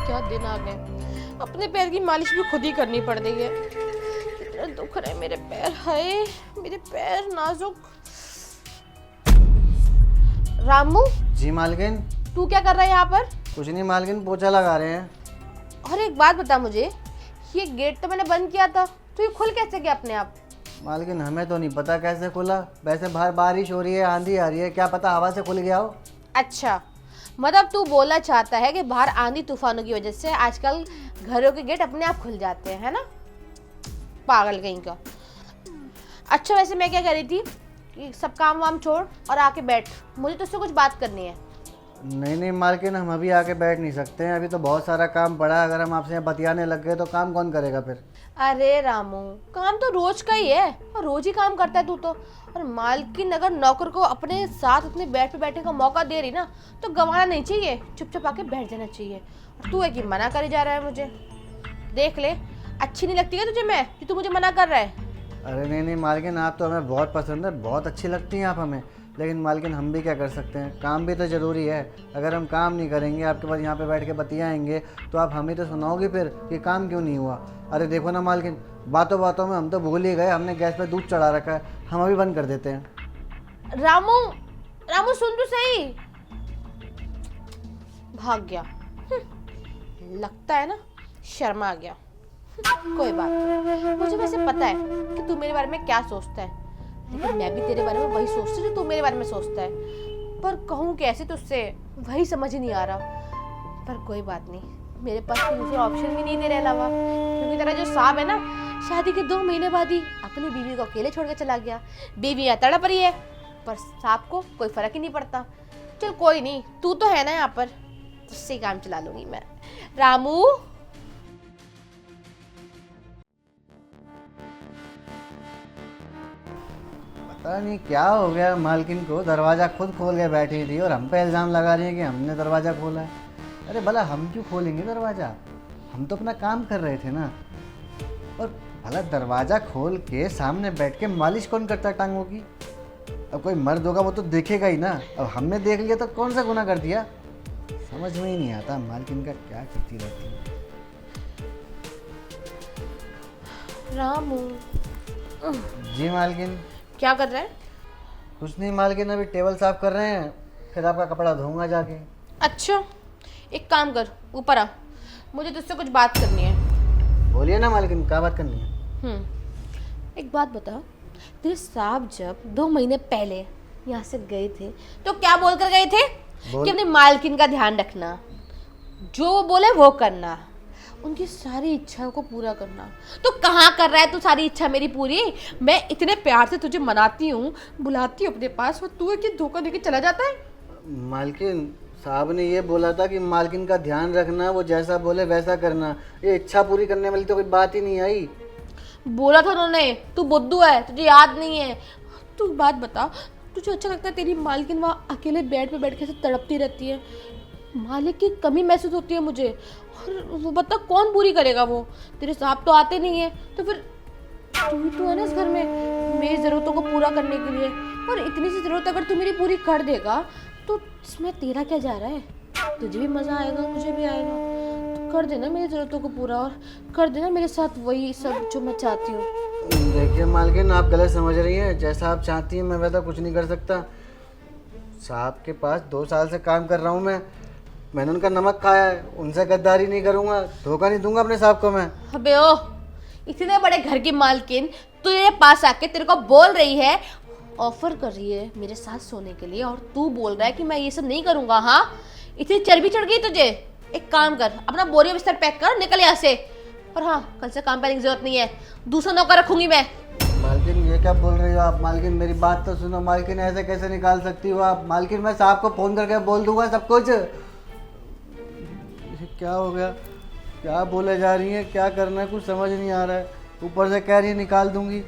क्या दिन आ गए, अपने पैर की मालिश भी खुद ही करनी पड़ रही है। कितना दुख रहे मेरे पैर, हाय मेरे पैर नाजुक। रामू, जी मालकिन। तू क्या कर रहा है यहाँ पर? कुछ नहीं मालकिन, पोछा लगा रहे हैं। और एक बात बता मुझे, ये गेट तो मैंने बंद किया था, तो ये खुल कैसे गया अपने आप? मालकिन हमें तो नहीं पता कैसे खुला, वैसे बाहर बारिश हो रही है, आंधी आ रही है, क्या पता हवा से खुल गया हो। अच्छा, मतलब तू बोलना चाहता है कि बाहर आंधी तूफानों की वजह से आजकल घरों के गेट अपने आप खुल जाते हैं, है ना? पागल कहीं का। अच्छा वैसे मैं क्या कह रही थी कि सब काम वाम छोड़ और आके बैठ, मुझे तुझसे कुछ बात करनी है। नहीं नहीं मालकिन, हम अभी आके बैठ नहीं सकते हैं, अभी तो बहुत सारा काम पड़ा है। अगर हम आपसे यहाँ बतियाने लग गए तो काम कौन करेगा फिर? अरे रामू, काम तो रोज का ही है और रोज ही काम करता है तू तो। और मालकिन अगर नौकर को अपने साथ अपने बेड पे बैठने का मौका दे रही ना, तो गंवाना नहीं चाहिए, चुपचाप आके बैठ जाना चाहिए। और तू है कि मना करे जा रहा है मुझे। देख ले, अच्छी नहीं लगती है तुझे मैं कि तू मुझे मना कर रहा है? अरे नहीं नहीं मालकिन, आप तो हमें बहुत पसंद है, बहुत अच्छी लगती हैं आप हमें। लेकिन मालकिन हम भी क्या कर सकते हैं, काम भी तो ज़रूरी है। अगर हम काम नहीं करेंगे, आपके पास यहाँ पे बैठ के बतियाएंगे, तो आप हमें तो सुनाओगे फिर कि काम क्यों नहीं हुआ। अरे देखो ना मालकिन, बातों बातों में हम तो भूल ही गए, हमने गैस पे दूध चढ़ा रखा है, हम अभी बंद कर देते हैं। रामू, रामू सुन तो सही। भाग गया। लगता है ना शर्मा आ गया। कोई बात नहीं, मुझे वैसे पता है कि तू मेरे बारे में क्या सोचता है, लेकिन मैं भी तेरे बारे में वही सोचती हूँ जो तू मेरे बारे में सोचता है। पर कहूँ कैसे तुझसे, वही समझ ही नहीं आ रहा। पर कोई बात नहीं, मेरे पास कोई दूसरा ऑप्शन भी नहीं तेरे अलावा, क्योंकि तेरा जो साहब है ना, शादी के 2 महीने बाद ही अपनी बीवी को अकेले छोड़ के चला गया। बीवी यहाँ तड़प रही है, पर साहब को कोई फर्क ही नहीं पड़ता। चल कोई नहीं, तू तो है ना यहाँ पर, तुझसे काम चला लूंगी मैं। रामू, पता नहीं क्या हो गया मालकिन को, दरवाज़ा खुद खोल के बैठी थी और हम पे इल्ज़ाम लगा रही है कि हमने दरवाज़ा खोला है। अरे भला हम क्यों खोलेंगे दरवाज़ा, हम तो अपना काम कर रहे थे ना। और भला दरवाज़ा खोल के सामने बैठ के मालिश कौन करता है टांगों की? अब कोई मर्द होगा वो तो देखेगा ही ना, अब हमने देख लिया तो कौन सा गुनाह कर दिया? समझ में ही नहीं आता मालकिन का क्या करती रहती है। रामू। जी मालकिन। क्या कर रहा है? कुछ नहीं मालकिन, अभी टेबल साफ कर रहे हैं, फिर आपका कपड़ा धोऊंगा जाके। अच्छा, एक काम कर, ऊपर आ, मुझे तुझसे कुछ बात करनी है। बोलिए ना मालकिन, क्या बात करनी है? एक बात बता, तेरे साहब जब 2 महीने पहले यहाँ से गए थे तो क्या बोल कर गए थे? कि अपने मालकिन का ध्यान रखना, जो वो बोले वो करना, उनकी सारी इच्छाओं को पूरा करना। तो कहाँ कर रहा है तू सारी इच्छा मेरी पूरी? मैं इतने प्यार से तुझे मनाती हूँ, बुलाती हूँ अपने पास, और तू है कि धोखा देके चला जाता है। मालकिन साहब ने ये बोला था कि मालकिन का ध्यान रखना, वो जैसा बोले वैसा करना, ये इच्छा पूरी करने वाली तो कोई बात ही नहीं आई। बोला था उन्होंने, तू बुद्धू है, तुझे याद नहीं है। तू बात बता, तुझे अच्छा लगता है तेरी मालकिन वहाँ अकेले बेड पे बैठ के ऐसे तड़पती रहती है? मालिक की कमी महसूस होती है मुझे। और वो बता कौन पूरी करेगा? वो तेरे साहब तो आते नहीं है, तो फिर तू ही तो है ना इस घर में मेरी ज़रूरतों को पूरा करने के लिए। और इतनी सी ज़रूरत अगर तू मेरी पूरी कर देगा तो इसमें तेरा क्या जा रहा है? तुझे भी मज़ा आएगा, मुझे भी आएगा। तो कर देना मेरी ज़रूरतों को पूरा, और कर देना मेरे साथ वही सब जो मैं चाहती हूँ। देखिए मालकिन, आप गलत समझ रही हैं, जैसा आप चाहती हैं मैं वैसा कुछ नहीं कर सकता। साहब के पास 2 साल से काम कर रहा हूँ मैंने उनका नमक खाया है, उनसे गद्दारी नहीं करूँगा, धोखा नहीं दूंगा अपने साहब को मैं। अबे ओ, इतने बड़े घर की मालकिन तेरे पास आके तेरे को बोल रही है, ऑफर कर रही है मेरे साथ सोने के लिए, और तू बोल रहा है कि मैं ये सब नहीं करूँगा? हाँ, इतनी चर्बी चढ़ गई तुझे? एक काम कर, अपना बोरिया बिस्तर पैक कर, निकल यहाँ से। और हाँ, कल से काम करने की जरूरत नहीं है, दूसरा नौकर रखूंगी मैं। मालकिन ये क्या बोल रही हो आप? मालकिन मेरी बात तो सुनो। मालकिन ऐसे कैसे निकाल सकती हो आप? मालकिन मैं साहब को फ़ोन करके बोल दूंगा सब कुछ। ये क्या हो गया, क्या बोले जा रही है, क्या करना है कुछ समझ नहीं आ रहा है। ऊपर से कह रही है निकाल दूंगी।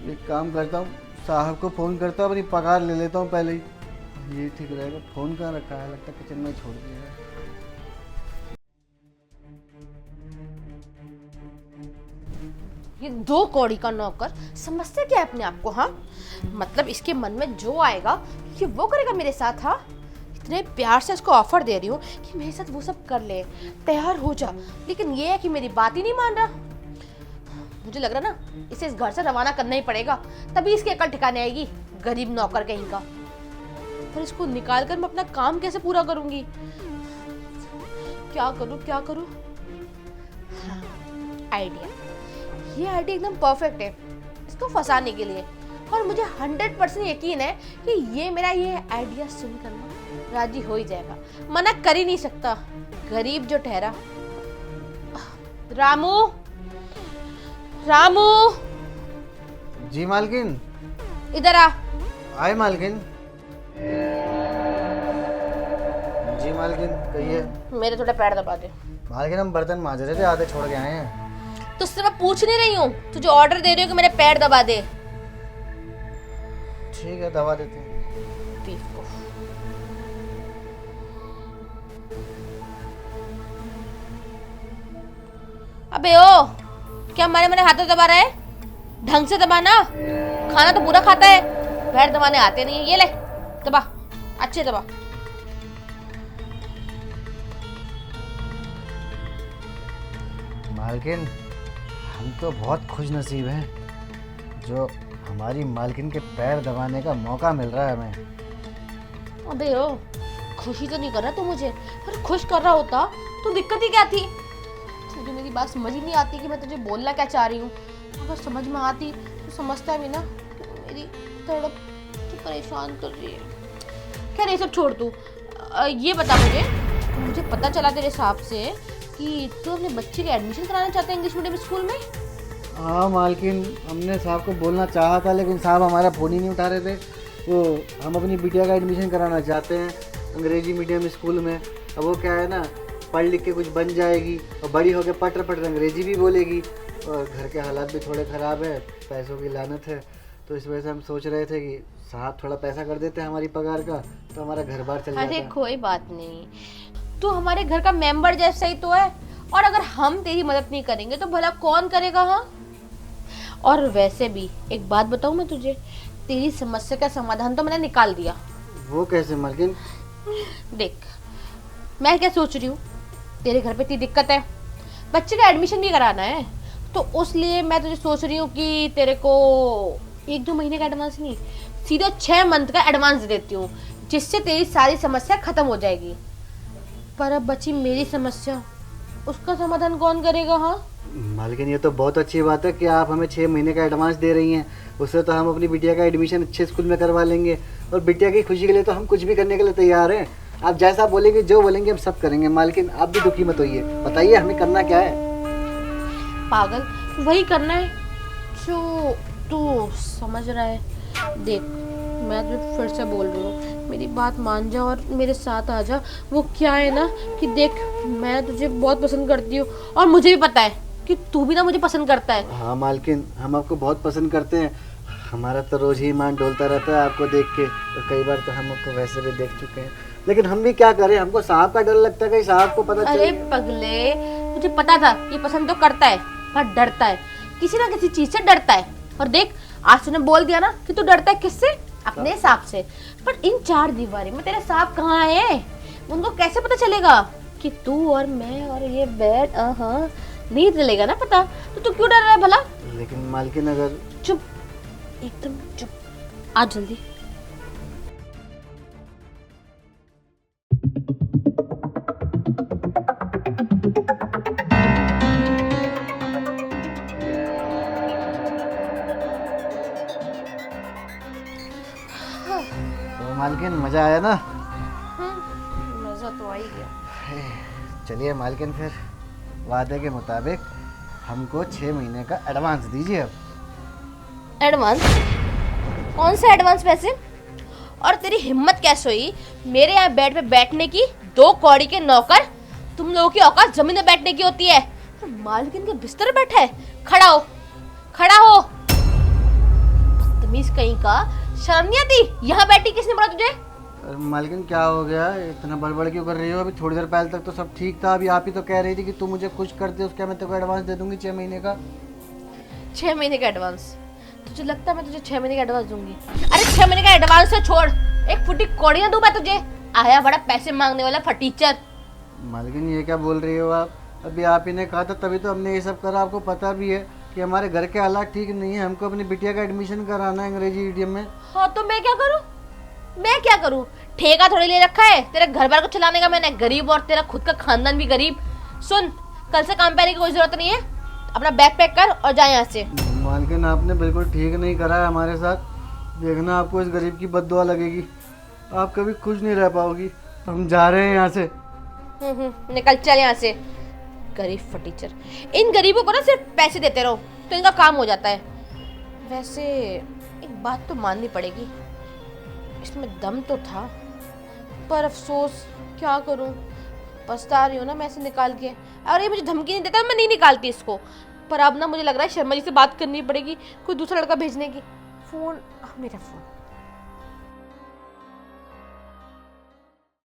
एक काम करता हूँ, साहब को फ़ोन करता हूँ, अपनी पगार ले लेता हूँ पहले ही, ये ठीक रहेगा। फ़ोन कहाँ रखा है? लगता है किचन में छोड़ दिया है। ये 2 कौड़ी का नौकर समझते क्या है अपने आप को? हाँ, मतलब इसके मन में जो आएगा ये वो करेगा मेरे साथ। हाँ, इतने प्यार से उसको ऑफर दे रही हूँ कि मेरे साथ वो सब कर ले, तैयार हो जा, लेकिन ये है कि मेरी बात ही नहीं मान रहा। मुझे लग रहा ना इसे इस घर से रवाना करना ही पड़ेगा, तभी इसकी अकल ठिकाने आएगी, गरीब नौकर कहीं का। पर इसको निकाल कर मैं अपना काम कैसे पूरा करूंगी? क्या करूं क्या करूं? हाँ, आइडिया। ये आइडिया एकदम परफेक्ट है इसको फंसाने के लिए, और मुझे 100% यकीन है कि ये मेरा ये आइडिया सुनकर ना राजी हो ही जाएगा, मना कर ही नहीं सकता, गरीब जो ठहरा। रामू, रामू, जी मालकिन। इधर आ। आए मालकिन। जी मालकिन कहिए। मेरे थोड़े पैर दबा दे। मालकिन हम बर्तन मांज रहे थे, आधे छोड़ के आए हैं। तुझसे मैं पूछ नहीं रही हूँ, तुझे ऑर्डर दे रही हूँ कि मेरे पैर दबा दे। ठीक है, दबा देते हैं। अबे ओ, क्या हमारे मेरे हाथों दबा रहा है? ढंग से दबाना, खाना तो पूरा खाता है, पैर दबाने आते नहीं है। ये ले दबा, अच्छे दबा। मालकिन हम तो बहुत खुश नसीब हैं जो हमारी मालकिन के पैर दबाने का मौका मिल रहा है हमें। अबे ओ, खुशी तो नहीं कर रहा तू मुझे, अरे खुश कर रहा होता तो दिक्कत ही क्या थी? तुझे मेरी बात समझ ही नहीं आती कि मैं तुझे बोलना क्या चाह रही हूँ। अगर समझ में आती तो समझता भी ना कि मेरी तड़प तो परेशान कर रही है। खैर ये सब छोड़ तू, ये बता मुझे पता चला तेरे हिसाब से कि तू अपने बच्चे का एडमिशन कराना चाहता है इंग्लिश मीडियम स्कूल में। हाँ मालकिन, हमने साहब को बोलना चाहा था लेकिन साहब हमारा फ़ोन ही नहीं उठा रहे थे। तो हम अपनी बिटिया का एडमिशन कराना चाहते हैं अंग्रेजी मीडियम स्कूल में। अब वो क्या है ना, पढ़ लिख के कुछ बन जाएगी और बड़ी होकर पटर पटर अंग्रेजी भी बोलेगी, और घर के हालात भी थोड़े ख़राब है, पैसों की लानत है। तो इस वजह से हम सोच रहे थे कि साहब थोड़ा पैसा कर देते हैं हमारी पगार का, तो हमारा घर बार चल जाता। अरे कोई बात नहीं, तू हमारे घर का मेंबर जैसा ही तो है, और अगर हम तेरी मदद नहीं करेंगे तो भला कौन करेगा? हाँ, और वैसे भी एक बात बताऊं मैं तुझे, तेरी समस्या का समाधान तो मैंने निकाल दिया। वो कैसे मालकिन? देख, मैं क्या सोच रही हूँ, तेरे घर पे इतनी दिक्कत है, बच्चे का एडमिशन भी कराना है, तो उसलिए मैं तुझे सोच रही हूँ कि तेरे को 1-2 महीने का एडवांस नहीं, सीधा 6 मंथ का एडवांस दे देती हूँ, जिससे तेरी सारी समस्या खत्म हो जाएगी। पर अब बची मेरी समस्या, उसका समाधान कौन करेगा? हाँ मालकिन, ये तो बहुत अच्छी बात है कि आप हमें 6 महीने का एडवांस दे रही हैं। उससे तो हम अपनी बिटिया का एडमिशन अच्छे स्कूल में करवा लेंगे, और बिटिया की खुशी के लिए तो हम कुछ भी करने के लिए तैयार हैं। आप जैसा बोलेंगे, जो बोलेंगे हम सब करेंगे। मालकिन आप भी दुखी मत होइए, बताइए हमें करना क्या है? पागल, वही करना है जो तू समझ रहा है। देख, मैं तुझे फिर से बोल रही हूँ, मेरी बात मान जा और मेरे साथ आ जा। वो क्या है ना कि देख, मैं तुझे बहुत पसंद करती हूँ, और मुझे भी पता है कि तू भी ना मुझे पसंद करता है। हाँ मालकिन, हम आपको बहुत पसंद करते हैं। हमारा तो रोज ही ईमान डोलता रहता है आपको देख के, और कई बार तो हम आपको वैसे भी देख चुके हैं, लेकिन हम भी क्या करें, हमको साहब का डर लगता है, कहीं साहब को पता चले। अरे पगले, मुझे पता था ये पसंद तो करता है, पर डरता है, किसी ना किसी चीज से डरता है। और देख, आज तूने बोल दिया ना कि तू डरता है किससे? अपने सांप से। पर इन 4 दीवारी में तेरे सांप कहाँ है? उनको कैसे पता चलेगा कि तू और मैं और ये बेड? नहीं चलेगा ना पता, तो तू क्यों डर रहा है भला? लेकिन मालकिन अगर... चुप, एकदम चुप, आ जल्दी। तो मालकिन मज़ा आया ना? मजा तो आ ही गया। चलिए मालकिन, फिर वादे के मुताबिक हमको 6 महीने का एडवांस दीजिए। अब एडवांस? कौन सा एडवांस पैसे? और तेरी हिम्मत कैसे हुई मेरे यहाँ बेड पे बैठने की? 2 कौड़ी के नौकर, तुम लोगों की औकात जमीन में बैठने की होती है, मालकिन के बिस्तर बैठा है। खड़ा हो, खड़ा हो, बदतमीज कहीं का, शर्म नहीं आती? यहाँ बैठी किसने बोला तुझे? मालकिन क्या हो गया, इतना बड़बड़ क्यों कर रही हो? अभी थोड़ी देर पहले तक तो सब ठीक था, अभी आप ही तो कह रही थी कि तू मुझे खुश कर दे, उसका मैं तेरे को एडवांस दे दूंगी 6 महीने का। 6 महीने का एडवांस? तुझे लगता है मैं तुझे 6 महीने का एडवांस दूंगी? अरे 6 महीने का एडवांस से छोड़, 1 फुटी कौड़ियां दूं मैं तुझे? आया बड़ा पैसे मांगने वाला फटीचर। मालकिन ये क्या बोल रही हो आप? अभी आप ही ने कहा था तभी तो हमने ये सब करा। आपको पता भी है कि हमारे घर के हालात ठीक नहीं है, हमको अपनी बिटिया का एडमिशन कराना है अंग्रेजी मीडियम में। हाँ तो मैं क्या करूँ? मैं क्या करूँ? ठेका थोड़ी ले रखा है तेरे घर बार को चलाने का मैंने, गरीब और तेरा खुद का खानदान भी गरीब। सुन, कल से काम पे आने की कोई जरूरत नहीं है, अपना बैग पैक कर और जा यहाँ से। मालकिन आपने बिल्कुल ठीक नहीं करा है हमारे साथ। देखना आपको इस गरीब की बद्दुआ लगेगी, आप कभी खुश नहीं रह पाओगी। हम जा रहे हैं यहाँ से। निकल चल यहाँ से, गरीब फटीचर। इन गरीबों को ना सिर्फ पैसे देते रहो तो इनका काम हो जाता है। वैसे एक बात तो माननी पड़ेगी, इसमें दम तो था, पर अफसोस क्या करूं, पछता रही हूँ ना मैं इसे निकाल के। और ये मुझे धमकी नहीं देता, मैं नहीं निकालती इसको। पर अब ना मुझे लग रहा है शर्मा जी से बात करनी पड़ेगी, कोई दूसरा लड़का भेजने की। फोन, मेरा फोन।